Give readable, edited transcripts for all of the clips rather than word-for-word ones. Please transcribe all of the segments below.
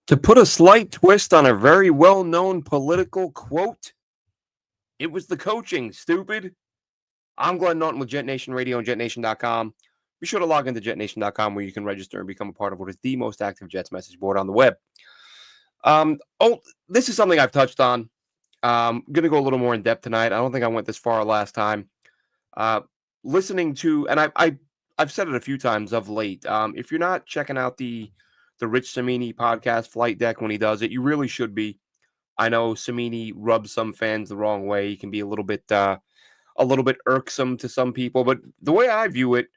To put a slight twist on a very well-known political quote, it was the coaching, stupid. I'm Glenn Norton with JetNation Radio and JetNation.com. Be sure to log into JetNation.com where you can register and become a part of what is the most active Jets message board on the web. This is something I've touched on. I'm going to go a little more in depth tonight. I don't think I went this far last time. Listening to, and I've said it a few times of late. If you're not checking out the Rich Cimini podcast, Flight Deck, when he does it, you really should be. I know Cimini rubs some fans the wrong way. He can be a little bit irksome to some people, but the way I view it,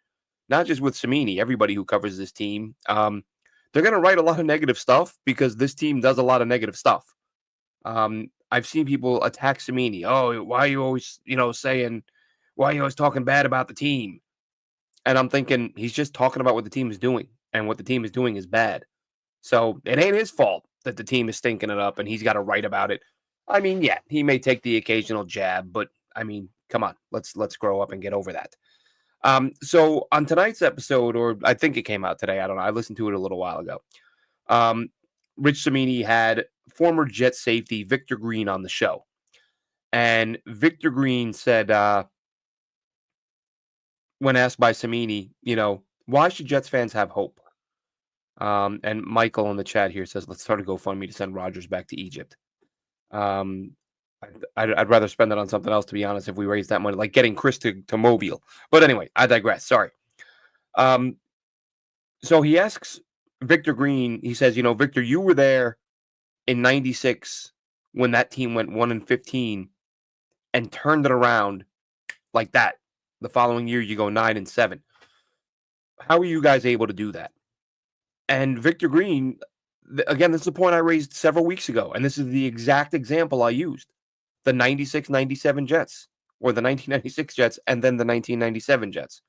not just with Cimini, everybody who covers this team, they're going to write a lot of negative stuff because this team does a lot of negative stuff. I've seen people attack Cimini. Oh, why are you always, why are you always talking bad about the team? And I'm thinking he's just talking about what the team is doing, and what the team is doing is bad. So it ain't his fault that the team is stinking it up and he's got to write about it. I mean, yeah, he may take the occasional jab, but I mean, come on, let's grow up and get over that. So on tonight's episode, or I think it came out today, I don't know, I listened to it a little while ago. Rich Cimini had former Jet safety Victor Green on the show. And Victor Green said, when asked by Cimini, why should Jets fans have hope? And Michael in the chat here says, let's start a GoFundMe to send Rodgers back to Egypt. I'd rather spend it on something else, to be honest, if we raise that money, like getting Chris to Mobile. But anyway, I digress. Sorry. So he asks Victor Green, he says, Victor, you were there in 96 when that team went 1-15 and turned it around like that. The following year, you go 9-7. How are you guys able to do that? And Victor Green, again, this is a point I raised several weeks ago, and this is the exact example I used. The 96-97 Jets, or the 1996 Jets, and then the 1997 Jets.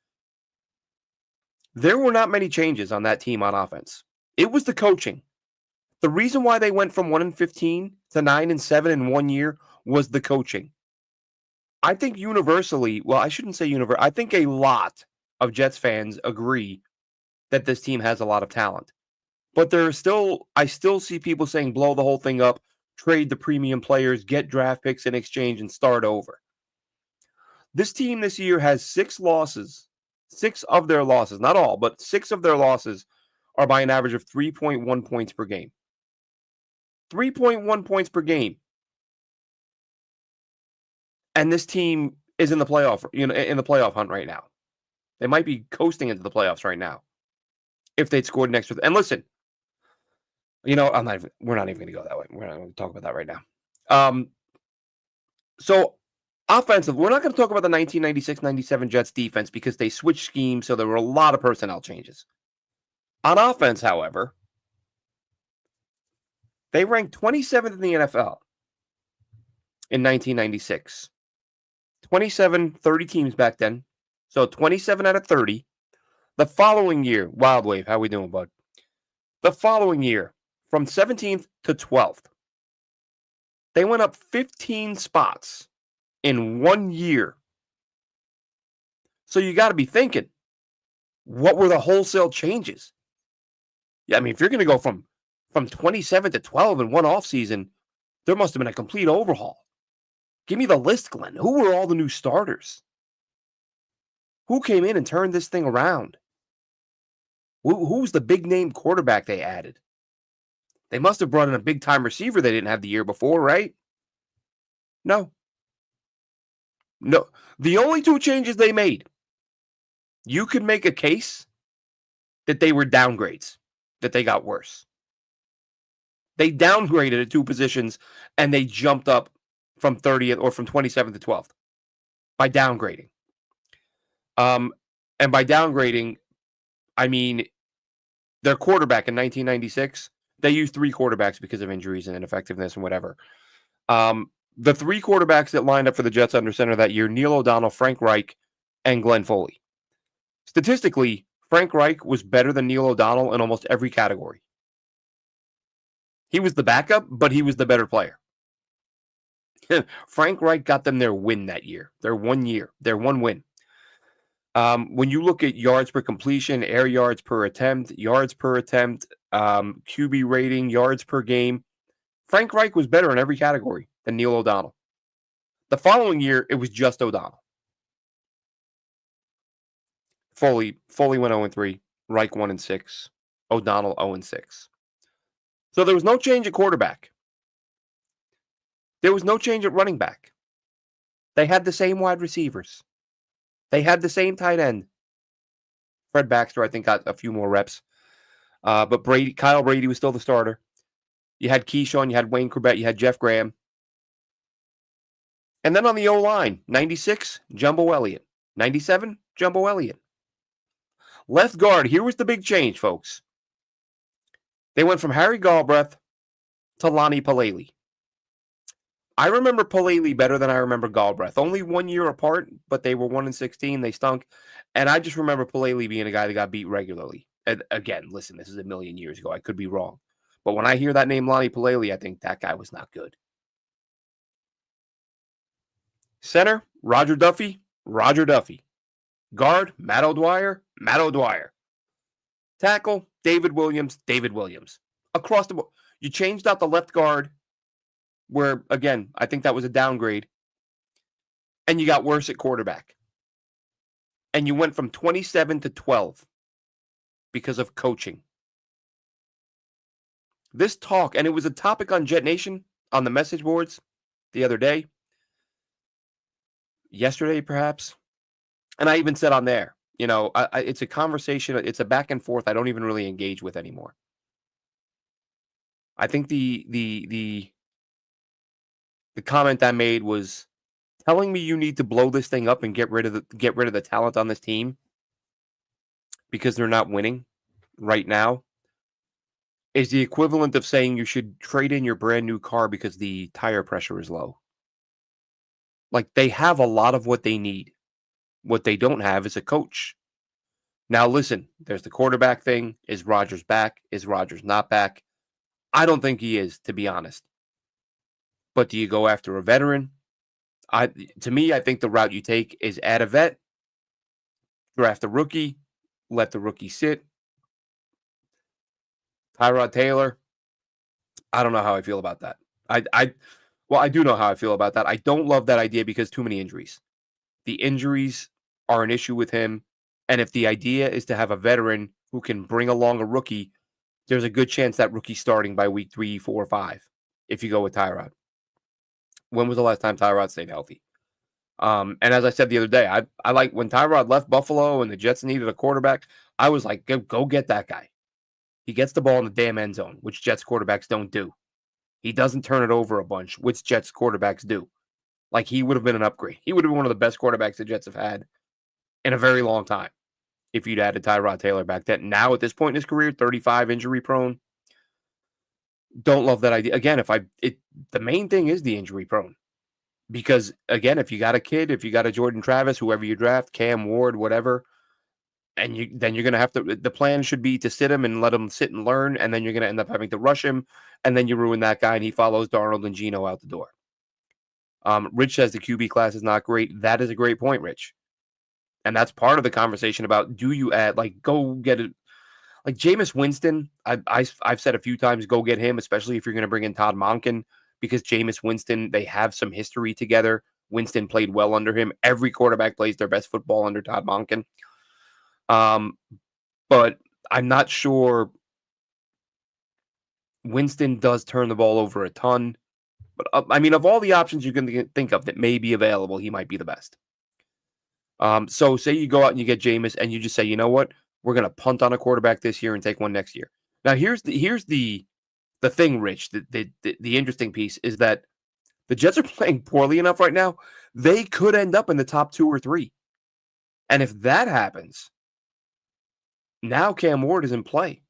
There were not many changes on that team on offense. It was the coaching. The reason why they went from 1-15 to 9-7 in 1 year was the coaching. I think universally, well, I shouldn't say universally, I think a lot of Jets fans agree that this team has a lot of talent. But I still see people saying blow the whole thing up, trade the premium players, get draft picks in exchange, and start over. This team this year has 6 losses. 6 of their losses, not all, but 6 of their losses are by an average of 3.1 points per game. 3.1 points per game. And this team is in the playoff, in the playoff hunt right now. They might be coasting into the playoffs right now if they'd scored an extra. And listen, we're not even going to go that way. We're not going to talk about that right now. So offensive, we're not going to talk about the 1996-97 Jets defense because they switched schemes, so there were a lot of personnel changes. On offense, however, they ranked 27th in the NFL in 1996. 30 teams back then. So 27 out of 30. The following year, Wild Wave, how we doing, bud? The following year, from 17th to 12th, they went up 15 spots in 1 year. So you got to be thinking, what were the wholesale changes? Yeah, I mean, if you're going to go from 27 to 12 in one offseason, there must have been a complete overhaul. Give me the list, Glenn. Who were all the new starters? Who came in and turned this thing around? Who was the big-name quarterback they added? They must have brought in a big-time receiver they didn't have the year before, right? No. The only 2 changes they made, you could make a case that they were downgrades, that they got worse. They downgraded at 2 positions, and they jumped up from 30th or from 27th to 12th by downgrading. And by downgrading, I mean their quarterback in 1996, they used 3 quarterbacks because of injuries and ineffectiveness and whatever. The 3 quarterbacks that lined up for the Jets under center that year, Neil O'Donnell, Frank Reich, and Glenn Foley. Statistically, Frank Reich was better than Neil O'Donnell in almost every category. He was the backup, but he was the better player. Frank Reich got them their win that year. Their 1 win. When you look at yards per completion, air yards per attempt, QB rating, yards per game. Frank Reich was better in every category than Neil O'Donnell. The following year, it was just O'Donnell. Foley went 0-3. Reich 1-6. O'Donnell 0-6. So there was no change at quarterback. There was no change at running back. They had the same wide receivers. They had the same tight end. Fred Baxter, I think, got a few more reps. But Kyle Brady was still the starter. You had Keyshawn, you had Wayne Corbett, you had Jeff Graham. And then on the O-line, 96, Jumbo Elliott. 97, Jumbo Elliott. Left guard, here was the big change, folks. They went from Harry Galbraith to Lonnie Palele. I remember Palele better than I remember Galbraith. Only 1 year apart, but they were 1-16. They stunk. And I just remember Palele being a guy that got beat regularly. And again, listen, this is a million years ago. I could be wrong. But when I hear that name, Lonnie Palele, I think that guy was not good. Center, Roger Duffy. Guard, Matt O'Dwyer. Tackle, David Williams. Across the board. You changed out the left guard, where, again, I think that was a downgrade. And you got worse at quarterback. And you went from 27 to 12 because of coaching. This talk, and it was a topic on JetNation on the message boards the other day. Yesterday, perhaps. And I even said on there, it's a conversation. It's a back and forth I don't even really engage with anymore. I think the comment I made was telling me you need to blow this thing up and get rid of the talent on this team because they're not winning right now is the equivalent of saying you should trade in your brand new car because the tire pressure is low. Like, they have a lot of what they need. What they don't have is a coach. Now, listen, there's the quarterback thing. Is Rodgers back? Is Rodgers not back? I don't think he is, to be honest. But do you go after a veteran? To me, I think the route you take is add a vet, draft a rookie, let the rookie sit. Tyrod Taylor, I don't know how I feel about that. I do know how I feel about that. I don't love that idea because too many injuries. The injuries are an issue with him. And if the idea is to have a veteran who can bring along a rookie, there's a good chance that rookie's starting by week 3, 4, 5 if you go with Tyrod. When was the last time Tyrod stayed healthy? And as I said the other day, I like when Tyrod left Buffalo and the Jets needed a quarterback, I was like, go get that guy. He gets the ball in the damn end zone, which Jets quarterbacks don't do. He doesn't turn it over a bunch, which Jets quarterbacks do. Like, he would have been an upgrade. He would have been one of the best quarterbacks the Jets have had in a very long time if you'd added Tyrod Taylor back then. Now, at this point in his career, 35, injury prone. Don't love that idea. Again, the main thing is the injury prone. Because, again, if you got a kid, if you got a Jordan Travis, whoever you draft, Cam Ward, whatever, and then you're going to have to, the plan should be to sit him and let him sit and learn, and then you're going to end up having to rush him, and then you ruin that guy, and he follows Darnold and Geno out the door. Rich says the QB class is not great. That is a great point, Rich. And that's part of the conversation about, do you add, go get it. Like Jameis Winston, I've said a few times, go get him, especially if you're going to bring in Todd Monken, because Jameis Winston, they have some history together. Winston played well under him. Every quarterback plays their best football under Todd Monken. But I'm not sure Winston does turn the ball over a ton. But, of all the options you can think of that may be available, he might be the best. So say you go out and you get Jameis and you just say, you know what? We're going to punt on a quarterback this year and take one next year. Now, here's the thing, Rich. The interesting piece is that the Jets are playing poorly enough right now. They could end up in the top 2 or 3. And if that happens, now Cam Ward is in play.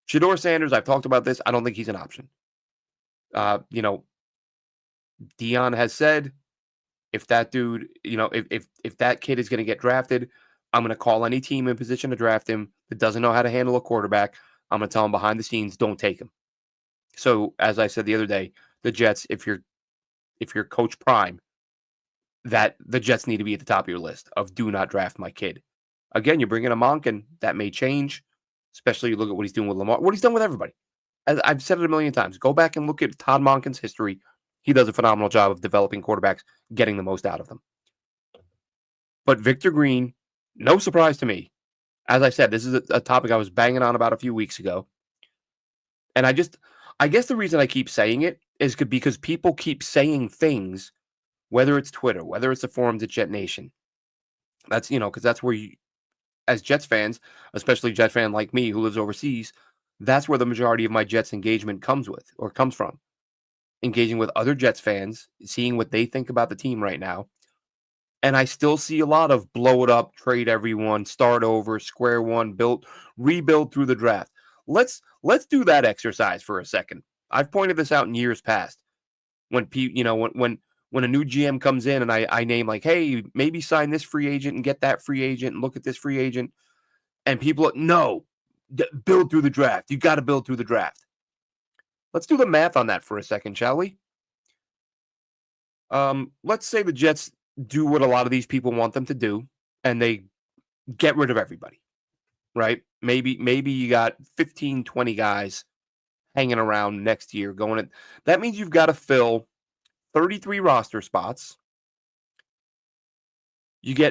Shedeur Sanders, I've talked about this. I don't think he's an option. Dion has said, if that dude, if that kid is going to get drafted, I'm going to call any team in position to draft him that doesn't know how to handle a quarterback. I'm going to tell them behind the scenes, don't take him. So, as I said the other day, the Jets, if you're Coach Prime, that the Jets need to be at the top of your list of do not draft my kid. Again, you bring in a Monken, that may change. especially you look at what he's doing with Lamar, what he's done with everybody. As I've said it a million times, go back and look at Todd Monken's history. He does a phenomenal job of developing quarterbacks, getting the most out of them. But Victor Green, no surprise to me. As I said, this is a topic I was banging on about a few weeks ago. And I guess the reason I keep saying it is because people keep saying things, whether it's Twitter, whether it's the forums at JetNation. That's, because that's where you, as Jets fans, especially a Jet fan like me who lives overseas, that's where the majority of my Jets engagement comes from. Engaging with other Jets fans, seeing what they think about the team right now. And I still see a lot of blow it up, trade everyone, start over, square one, rebuild through the draft. Let's do that exercise for a second. I've pointed this out in years past. When when a new GM comes in and I name like, hey, maybe sign this free agent and get that free agent and look at this free agent, and people no, build through the draft. You got to build through the draft. Let's do the math on that for a second, shall we? Let's say the Jets do what a lot of these people want them to do, and they get rid of everybody, right? Maybe you got 15, 20 guys hanging around next year going at. That means you've got to fill 33 roster spots.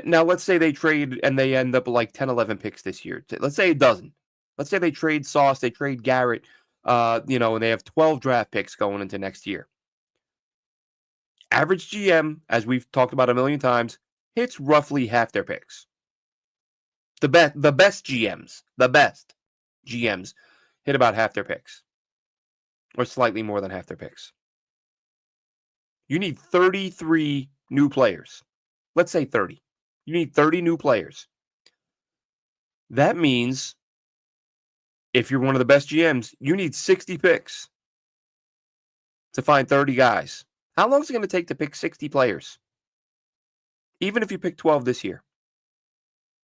Now let's say they trade and they end up like 10, 11 picks this year. Let's say it doesn't. Let's say they trade Sauce, they trade Garrett, and they have 12 draft picks going into next year. Average GM, as we've talked about a million times, hits roughly half their picks. The best GMs hit about half their picks, or slightly more than half their picks. You need 33 new players. Let's say 30. You need 30 new players. That means if you're one of the best GMs, you need 60 picks to find 30 guys. How long is it going to take to pick 60 players? Even if you pick 12 this year.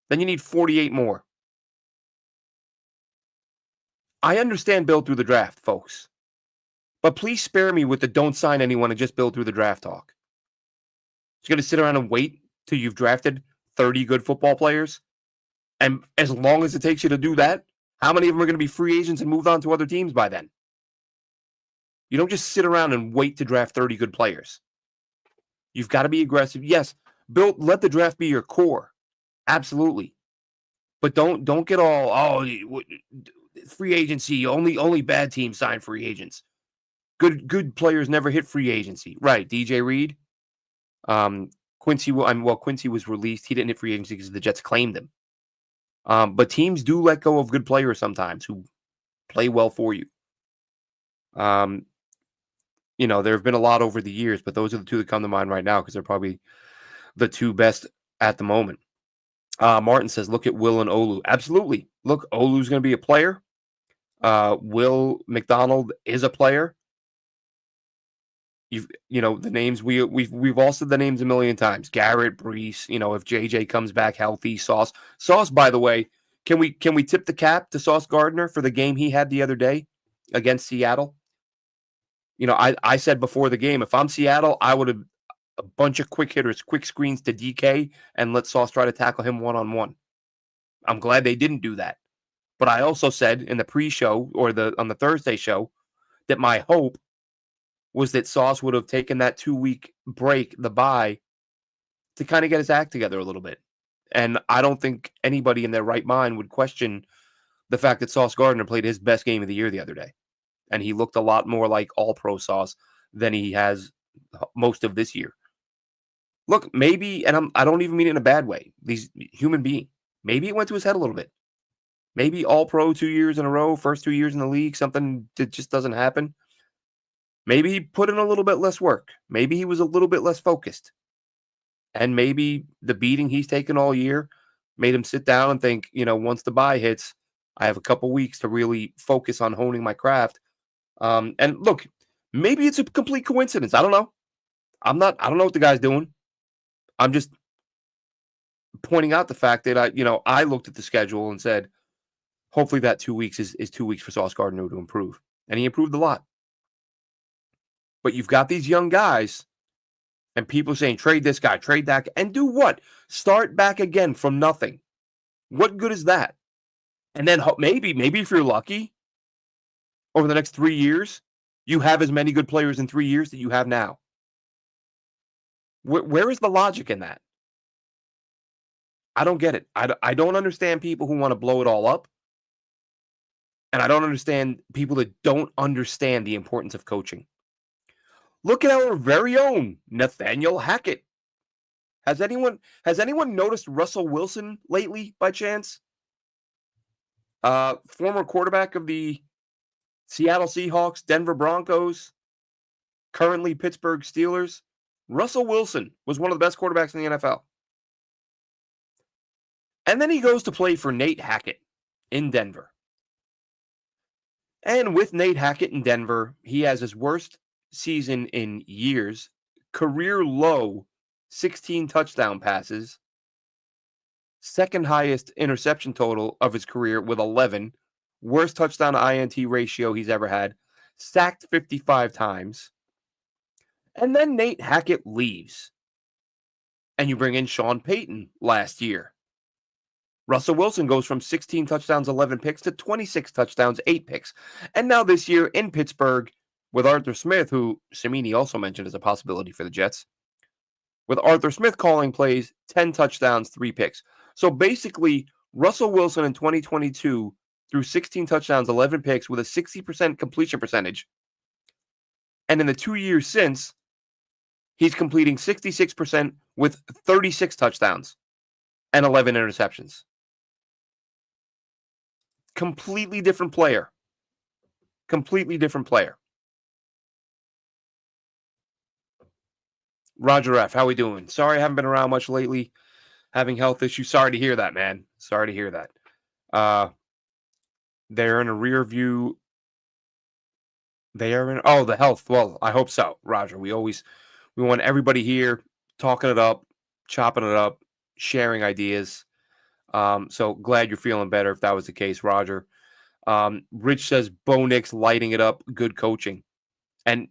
Then you need 48 more. I understand build through the draft, folks. But please spare me with the don't sign anyone and just build through the draft talk. You're going to sit around and wait till you've drafted 30 good football players? And as long as it takes you to do that, how many of them are going to be free agents and moved on to other teams by then? You don't just sit around and wait to draft 30 good players. You've got to be aggressive. Yes, let the draft be your core. Absolutely. But don't get all, free agency, only bad teams sign free agents. Good players never hit free agency. Right, DJ Reed. Quincy was released. He didn't hit free agency because the Jets claimed him. But teams do let go of good players sometimes who play well for you. There have been a lot over the years, but those are the two that come to mind right now because they're probably the two best at the moment. Martin says, look at Will and Olu. Absolutely. Look, Olu's going to be a player. Will McDonald is a player. The names we've all said the names a million times. Garrett, Brees, if JJ comes back healthy, Sauce, by the way, can we tip the cap to Sauce Gardner for the game he had the other day against Seattle? I said before the game, if I'm Seattle, I would have a bunch of quick hitters, quick screens to DK and let Sauce try to tackle him one-on-one. I'm glad they didn't do that. But I also said in the pre-show or on the Thursday show that my hope was that Sauce would have taken that 2-week break, the bye, to kind of get his act together a little bit. And I don't think anybody in their right mind would question the fact that Sauce Gardner played his best game of the year the other day. And he looked a lot more like all-pro Sauce than he has most of this year. Look, maybe, and I don't even mean it in a bad way, these human being, maybe it went to his head a little bit. Maybe all-pro 2 years in a row, first 2 years in the league, something that just doesn't happen. Maybe he put in a little bit less work. Maybe he was a little bit less focused. And maybe the beating he's taken all year made him sit down and think, once the bye hits, I have a couple weeks to really focus on honing my craft. And look, maybe it's a complete coincidence. I don't know. I don't know what the guy's doing. I'm just pointing out the fact that I looked at the schedule and said, hopefully that 2 weeks is 2 weeks for Sauce Gardner to improve. And he improved a lot. But you've got these young guys and people saying, trade this guy, trade that guy, and do what? Start back again from nothing. What good is that? And then maybe if you're lucky, over the next 3 years, you have as many good players in 3 years that you have now. Where is the logic in that? I don't get it. I don't understand people who want to blow it all up. And I don't understand people that don't understand the importance of coaching. Look at our very own Nathaniel Hackett. Has anyone noticed Russell Wilson lately by chance? Former quarterback of the Seattle Seahawks, Denver Broncos, currently Pittsburgh Steelers. Russell Wilson was one of the best quarterbacks in the NFL. And then he goes to play for Nate Hackett in Denver. And with Nate Hackett in Denver, he has his worst season in years, career low 16 touchdown passes, second highest interception total of his career with 11, worst touchdown to INT ratio he's ever had, sacked 55 times. And then Nate Hackett leaves. And you bring in Sean Payton last year. Russell Wilson goes from 16 touchdowns, 11 picks to 26 touchdowns, 8 picks. And now this year in Pittsburgh with Arthur Smith, who Cimini also mentioned as a possibility for the Jets, with Arthur Smith calling plays, 10 touchdowns, 3 picks. So basically, Russell Wilson in 2022 threw 16 touchdowns, 11 picks with a 60% completion percentage. And in the 2 years since, he's completing 66% with 36 touchdowns and 11 interceptions. Completely different player. Completely different player. Roger F., how we doing? Sorry I haven't been around much lately. Having health issues. Sorry to hear that, man. Sorry to hear that. They're in a rear view. They are in... Oh, the health. Well, I hope so, Roger. We want everybody here talking it up, chopping it up, sharing ideas. So glad you're feeling better if that was the case, Roger. Rich says Bo Nix lighting it up, good coaching. And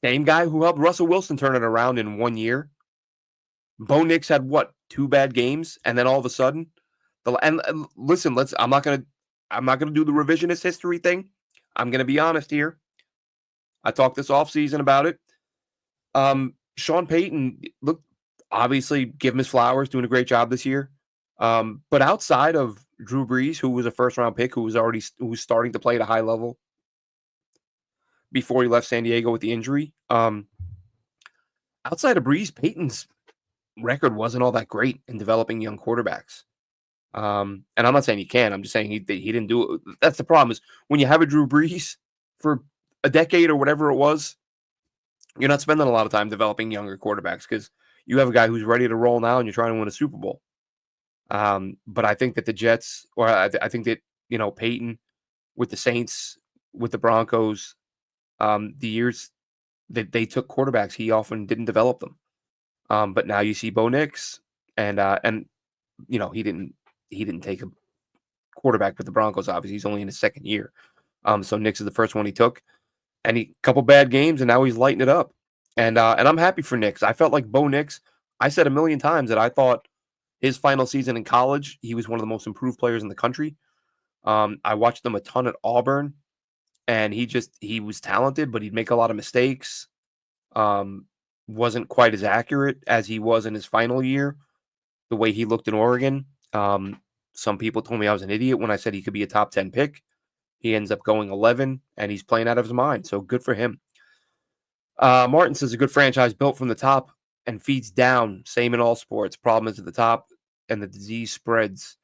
same guy who helped Russell Wilson turn it around in 1 year. Bo Nix had what, 2 bad games, and then all of a sudden, and listen, I'm not gonna do the revisionist history thing. I'm gonna be honest here. I talked this offseason about it. Sean Payton, look, obviously give him his flowers, doing a great job this year. But outside of Drew Brees, who was a first-round pick, who was starting to play at a high level before he left San Diego with the injury, outside of Brees, Payton's record wasn't all that great in developing young quarterbacks. And I'm not saying he can. I'm just saying he didn't do it. That's the problem, is when you have a Drew Brees for a decade or whatever it was, you're not spending a lot of time developing younger quarterbacks because you have a guy who's ready to roll now and you're trying to win a Super Bowl. But I think that the Jets, or I think that, Peyton with the Saints, with the Broncos, the years that they took quarterbacks, he often didn't develop them. But now you see Bo Nix, and he didn't take a quarterback with the Broncos. Obviously, he's only in his second year. So Nix is the first one he took, and a couple bad games, and now he's lighting it up. And I'm happy for Nix. I felt like Bo Nix. I said a million times that I thought his final season in college, he was one of the most improved players in the country. I watched him a ton at Auburn, and he was talented, but he'd make a lot of mistakes. Wasn't quite as accurate as he was in his final year, the way he looked in Oregon. Some people told me I was an idiot when I said he could be a top 10 pick. He ends up going 11, and he's playing out of his mind, so good for him. Martin says a good franchise built from the top and feeds down. Same in all sports. Problem is at the top, and the disease spreads.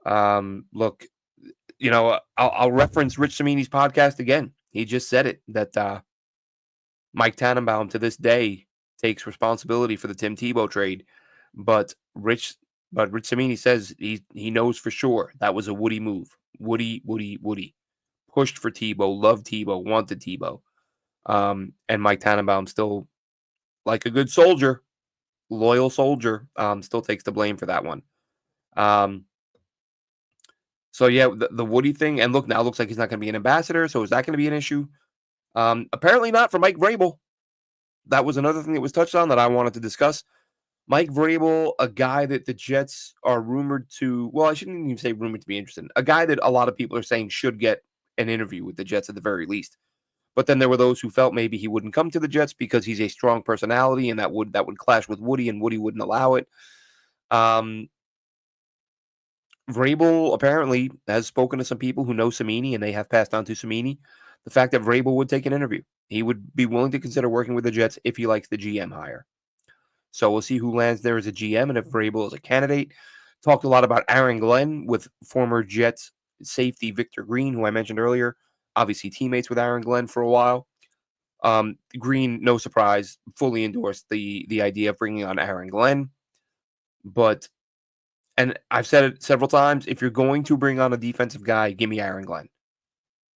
Look, I'll reference Rich Cimini's podcast again. He just said it, that Mike Tannenbaum to this day takes responsibility for the Tim Tebow trade, but Rich Cimini says he knows for sure that was a Woody move. Woody pushed for Tebow, loved Tebow, wanted Tebow. And Mike Tannenbaum still, like a good soldier, loyal soldier, still takes the blame for that one. So yeah, the Woody thing, and look, now it looks like he's not going to be an ambassador. So is that going to be an issue? Apparently not for Mike Vrabel. That was another thing that was touched on that I wanted to discuss. Mike Vrabel, a guy that the Jets are rumored to, well, I shouldn't even say rumored to be interested in, a guy that a lot of people are saying should get an interview with the Jets at the very least. But then there were those who felt maybe he wouldn't come to the Jets because he's a strong personality and that would clash with Woody and Woody wouldn't allow it. Um, Vrabel apparently has spoken to some people who know Samini and they have passed on to Samini the fact that Vrabel would take an interview. He would be willing to consider working with the Jets if he likes the GM hire. So we'll see who lands there as a GM and if Vrabel is a candidate. Talked a lot about Aaron Glenn with former Jets safety Victor Green, who I mentioned earlier. Obviously, teammates with Aaron Glenn for a while. Green, no surprise, fully endorsed the idea of bringing on Aaron Glenn. But, and I've said it several times, if you're going to bring on a defensive guy, give me Aaron Glenn.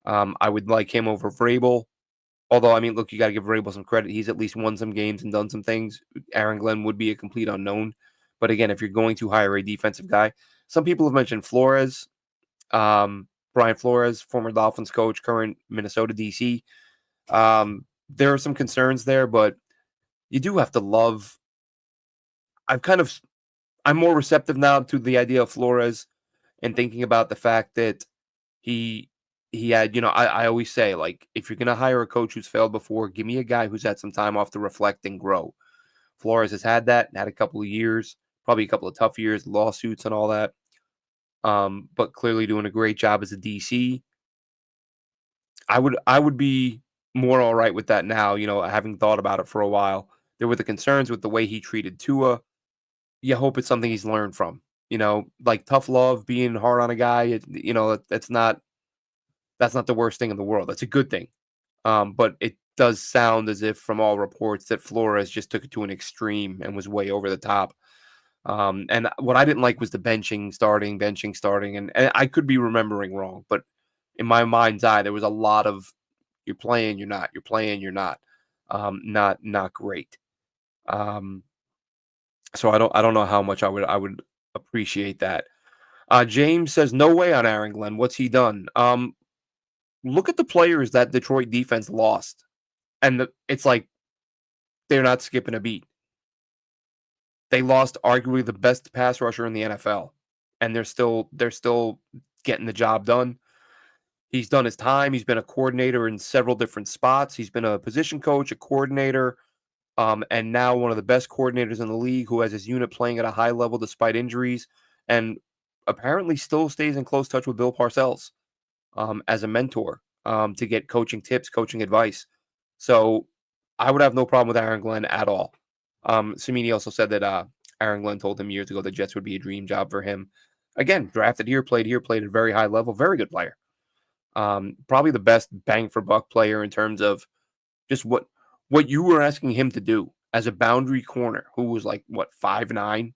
I would like him over Vrabel. Although, I mean, look, you got to give Vrabel some credit. He's at least won some games and done some things. Aaron Glenn would be a complete unknown. But again, if you're going to hire a defensive guy, some people have mentioned Flores, Brian Flores, former Dolphins coach, current Minnesota DC. There are some concerns there, but you do have to love. I'm more receptive now to the idea of Flores and thinking about the fact that he he had, I always say, like, if you're gonna hire a coach who's failed before, give me a guy who's had some time off to reflect and grow. Flores has had that, had a couple of years, probably a couple of tough years, lawsuits and all that. But clearly doing a great job as a DC. I would be more all right with that now, having thought about it for a while. There were the concerns with the way he treated Tua. You hope it's something he's learned from. Like tough love, being hard on a guy, that's not the worst thing in the world. That's a good thing. But it does sound as if, from all reports, that Flores just took it to an extreme and was way over the top. And what I didn't like was the benching, starting, and I could be remembering wrong, but in my mind's eye, there was a lot of you're playing, you're not, you're playing, you're not, not great. Um, so I don't know how much I would appreciate that. James says no way on Aaron Glenn. What's he done? Look at the players that Detroit defense lost, and it's like they're not skipping a beat. They lost arguably the best pass rusher in the NFL, and they're still getting the job done. He's done his time. He's been a coordinator in several different spots. He's been a position coach, a coordinator, and now one of the best coordinators in the league who has his unit playing at a high level despite injuries, and apparently still stays in close touch with Bill Parcells as a mentor to get coaching tips, coaching advice. So I would have no problem with Aaron Glenn at all. Samini also said that Aaron Glenn told him years ago the Jets would be a dream job for him. Again, drafted here, played at a very high level, very good player. Probably the best bang for buck player in terms of just what you were asking him to do as a boundary corner who was like, what, 5'9",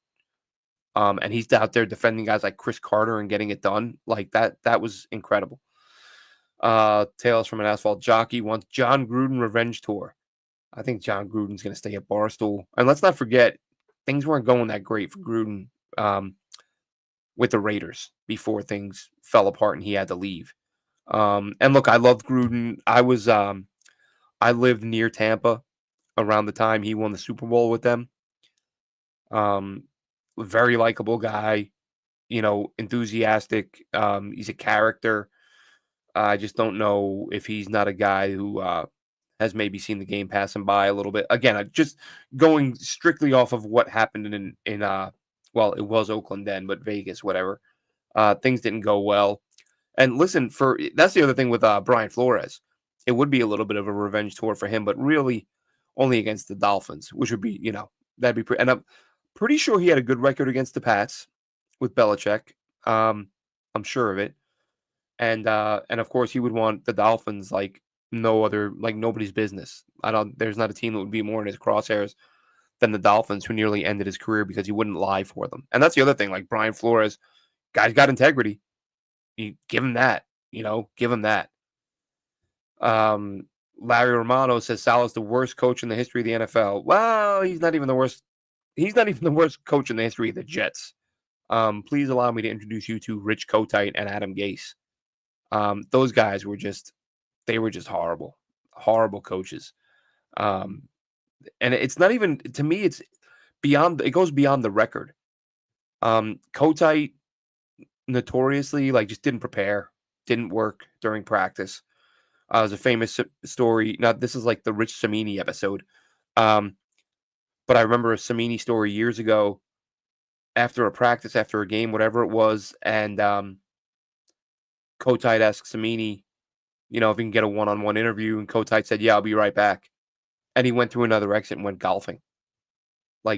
and he's out there defending guys like Chris Carter and getting it done. Like that was incredible. Tales from an Asphalt Jockey wants John Gruden revenge tour. I think John Gruden's going to stay at Barstool. And let's not forget, things weren't going that great for Gruden with the Raiders before things fell apart and he had to leave. And look, I loved Gruden. I lived near Tampa around the time he won the Super Bowl with them. Very likable guy, enthusiastic. He's a character. I just don't know if he's not a guy who has maybe seen the game pass him by a little bit. Again, just going strictly off of what happened in well, it was Oakland then, but Vegas, whatever. Things didn't go well. And listen, that's the other thing with Brian Flores. It would be a little bit of a revenge tour for him, but really only against the Dolphins, which would be, that'd be pretty. And I'm pretty sure he had a good record against the Pats with Belichick. I'm sure of it. And of course he would want the Dolphins like nobody's business. There's not a team that would be more in his crosshairs than the Dolphins, who nearly ended his career because he wouldn't lie for them. And that's the other thing, like Brian Flores, guy's got integrity. You give him that, give him that. Larry Romano says Saleh's the worst coach in the history of the NFL. Well, he's not even the worst. He's not even the worst coach in the history of the Jets. Please allow me to introduce you to Rich Kotite and Adam Gase. Those guys were just horrible coaches. And it's not even, to me, it's it goes beyond the record. Kotite notoriously just didn't prepare, didn't work during practice. There's a famous story. Now this is like the Rich Cimini episode, um, but I remember a Cimini story years ago after a practice, after a game, whatever it was, and Kotite asked Cimini, if he can get a one-on-one interview, and Kotite said, "Yeah, I'll be right back," and he went through another exit and went golfing.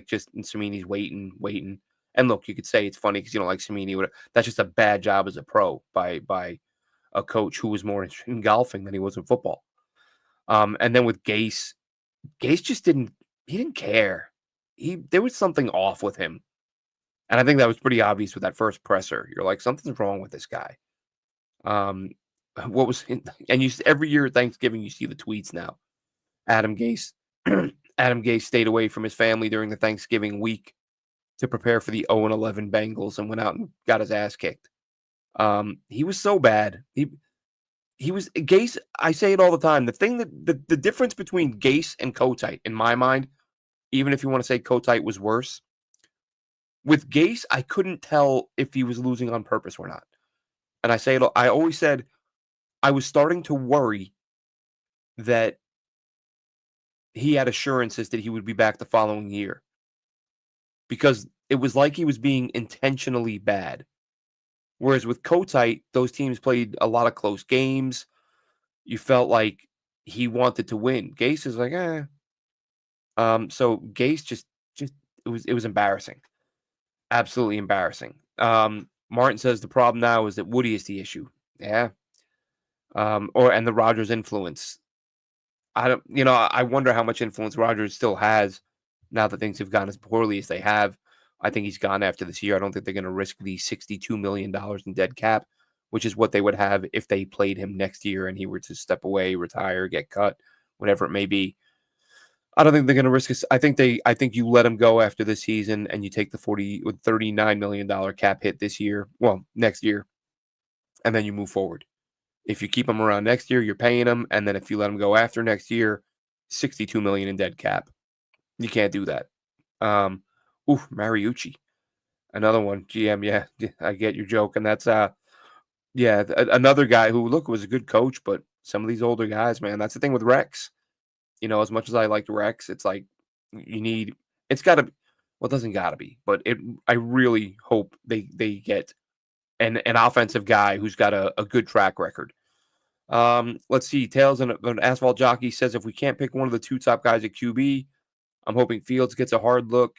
Just and Cimini's waiting. And look, you could say it's funny because you don't like Cimini. That's just a bad job as a pro by a coach who was more interested in golfing than he was in football. And then with Gase just didn't care. There was something off with him. And I think that was pretty obvious with that first presser. You're like, something's wrong with this guy. And every year at Thanksgiving, you see the tweets now. Adam Gase stayed away from his family during the Thanksgiving week to prepare for the 0-11 Bengals and went out and got his ass kicked. He was so bad. He was Gase. I say it all the time. The difference between Gase and Kotite, in my mind, even if you want to say Kotite was worse, with Gase, I couldn't tell if he was losing on purpose or not. And I always said I was starting to worry that he had assurances that he would be back the following year, because it was like he was being intentionally bad. Whereas with Kotite, those teams played a lot of close games. You felt like he wanted to win. Gase is like, eh. So Gase just it was embarrassing. Absolutely embarrassing. Martin says the problem now is that Woody is the issue. Yeah. And the Rodgers influence. I wonder how much influence Rodgers still has now that things have gone as poorly as they have. I think he's gone after this year. I don't think they're going to risk the $62 million in dead cap, which is what they would have if they played him next year and he were to step away, retire, get cut, whatever it may be. I don't think they're going to risk it. I think you let him go after this season and you take the $39 million cap hit this year, well, next year, and then you move forward. If you keep him around next year, you're paying him, and then if you let him go after next year, $62 million in dead cap. You can't do that. Mariucci, another one. GM, yeah, I get your joke, and that's another guy who was a good coach, but some of these older guys, man, that's the thing with Rex. As much as I liked Rex, it's like it's got to be. Well, it doesn't got to be, but I really hope they get an offensive guy who's got a good track record. Let's see. Tails and an asphalt jockey says if we can't pick one of the two top guys at QB, I'm hoping Fields gets a hard look.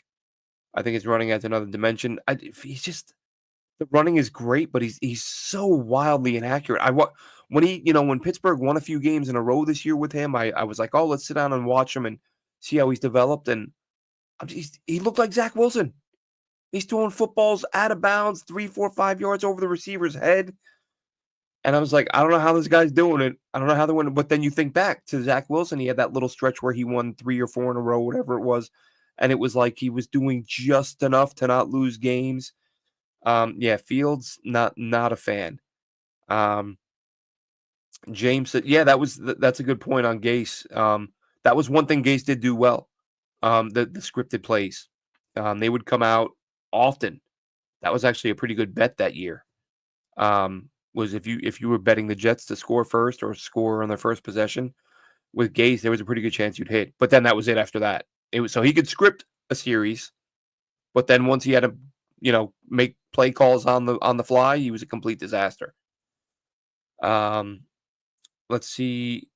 I think his running adds another dimension. The running is great, but he's so wildly inaccurate. When Pittsburgh won a few games in a row this year with him, I was like, oh, let's sit down and watch him and see how he's developed. And he looked like Zach Wilson. He's throwing footballs out of bounds, 3, 4, 5 yards over the receiver's head. And I was like, I don't know how this guy's doing it. I don't know how they're winning. But then you think back to Zach Wilson. He had that little stretch where he won 3 or 4 in a row, whatever it was. And it was like he was doing just enough to not lose games. Fields, not a fan. James said, yeah, that's a good point on Gase. That was one thing Gase did do well. The scripted plays. They would come out often. That was actually a pretty good bet that year. Was if you were betting the Jets to score first or score on their first possession with Gase, there was a pretty good chance you'd hit. But then that was it after that. It was so he could script a series, but then once he had to, make play calls on the fly, he was a complete disaster. Let's see.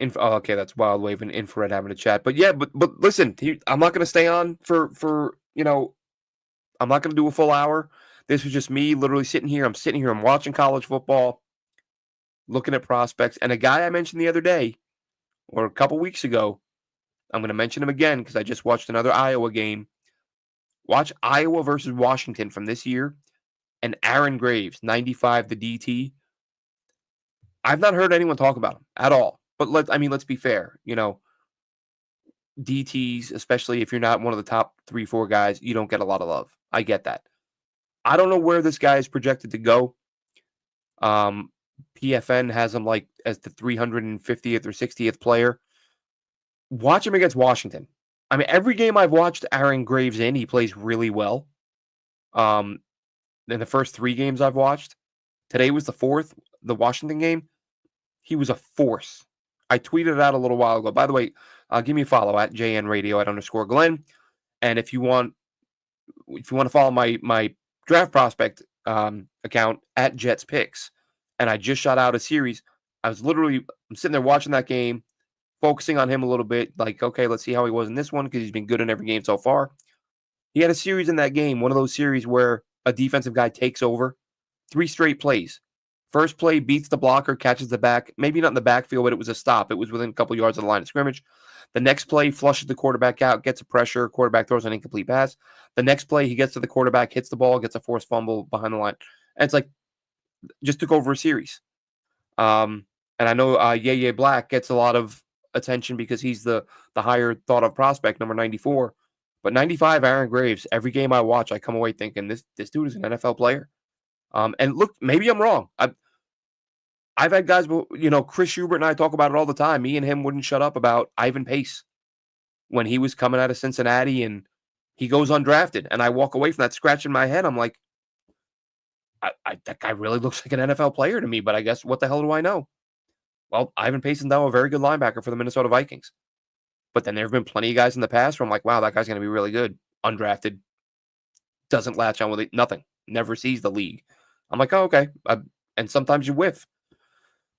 Okay, that's Wild Wave and Infrared having a chat. But yeah, but listen, I'm not going to stay on for I'm not going to do a full hour. This was just me literally sitting here. I'm watching college football, looking at prospects. And a guy I mentioned the other day or a couple weeks ago, I'm going to mention him again because I just watched another Iowa game. Watch Iowa versus Washington from this year. And Aaron Graves, 95, the DT. I've not heard anyone talk about him at all. But let's be fair. DTs, especially if you're not one of the top 3, 4 guys, you don't get a lot of love. I get that. I don't know where this guy is projected to go. PFN has him as the 350th or 60th player. Watch him against Washington. I mean, every game I've watched Aaron Graves in, he plays really well. In the first 3 games I've watched, today was the 4th, the Washington game, he was a force. I tweeted it out a little while ago. By the way, give me a follow at JN Radio @_Glenn. And if you want to follow my draft prospect account at Jets Picks, and I just shot out a series. I'm sitting there watching that game, focusing on him a little bit. Like, okay, let's see how he was in this one because he's been good in every game so far. He had a series in that game, one of those series where a defensive guy takes over, 3 straight plays. First play beats the blocker, catches the back, maybe not in the backfield, but it was a stop. It was within a couple yards of the line of scrimmage. The next play flushes the quarterback out, gets a pressure, quarterback throws an incomplete pass. The next play, he gets to the quarterback, hits the ball, gets a forced fumble behind the line. And it's like, just took over a series. And I know Yeye Black gets a lot of attention because he's the higher thought of prospect, number 94. But 95, Aaron Graves, every game I watch, I come away thinking this dude is an NFL player. And look, maybe I'm wrong. I've had guys, Chris Schubert and I talk about it all the time. Me and him wouldn't shut up about Ivan Pace when he was coming out of Cincinnati and he goes undrafted. And I walk away from that scratching my head. I'm like, that guy really looks like an NFL player to me, but I guess what the hell do I know? Well, Ivan Pace is now a very good linebacker for the Minnesota Vikings. But then there have been plenty of guys in the past where I'm like, wow, that guy's going to be really good. Undrafted. Doesn't latch on with it. Nothing. Never sees the league. I'm like, oh, okay. And sometimes you whiff.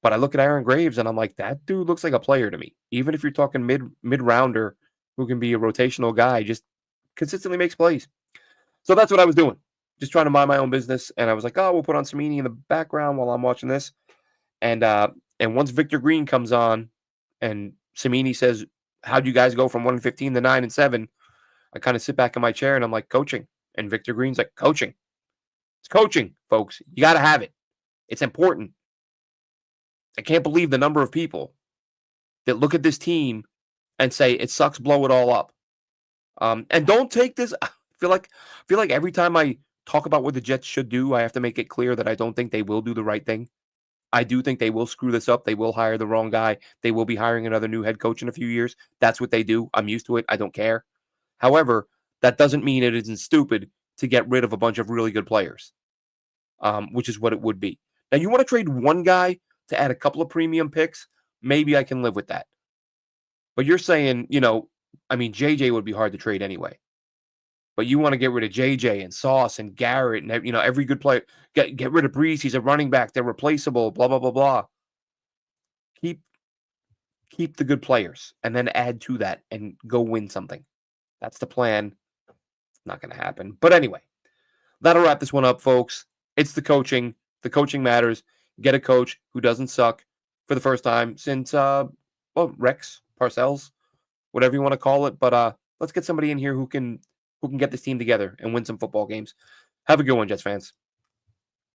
But I look at Aaron Graves and I'm like, that dude looks like a player to me. Even if you're talking mid-rounder who can be a rotational guy, just consistently makes plays. So that's what I was doing. Just trying to mind my own business. And I was like, oh, we'll put on Samini in the background while I'm watching this. And once Victor Green comes on and Samini says, how'd you guys go from 1-15 to 9-7? I kind of sit back in my chair and I'm like, coaching. And Victor Green's like, coaching. It's coaching, folks. You got to have it. It's important. I can't believe the number of people that look at this team and say it sucks, blow it all up. And don't take this. I feel like every time I talk about what the Jets should do, I have to make it clear that I don't think they will do the right thing. I do think they will screw this up. They will hire the wrong guy. They will be hiring another new head coach in a few years. That's what they do. I'm used to it. I don't care. However, that doesn't mean it isn't stupid to get rid of a bunch of really good players, which is what it would be. Now, you want to trade one guy to add a couple of premium picks, maybe I can live with that. But you're saying, JJ would be hard to trade anyway. But you want to get rid of JJ and Sauce and Garrett and every good player. Get rid of Breeze. He's a running back. They're replaceable. Blah blah blah blah. Keep the good players and then add to that and go win something. That's the plan. It's not going to happen. But anyway, that'll wrap this one up, folks. It's the coaching. The coaching matters. Get a coach who doesn't suck for the first time since Rex Parcells, whatever you want to call it. But let's get somebody in here who can get this team together and win some football games. Have a good one, Jets fans.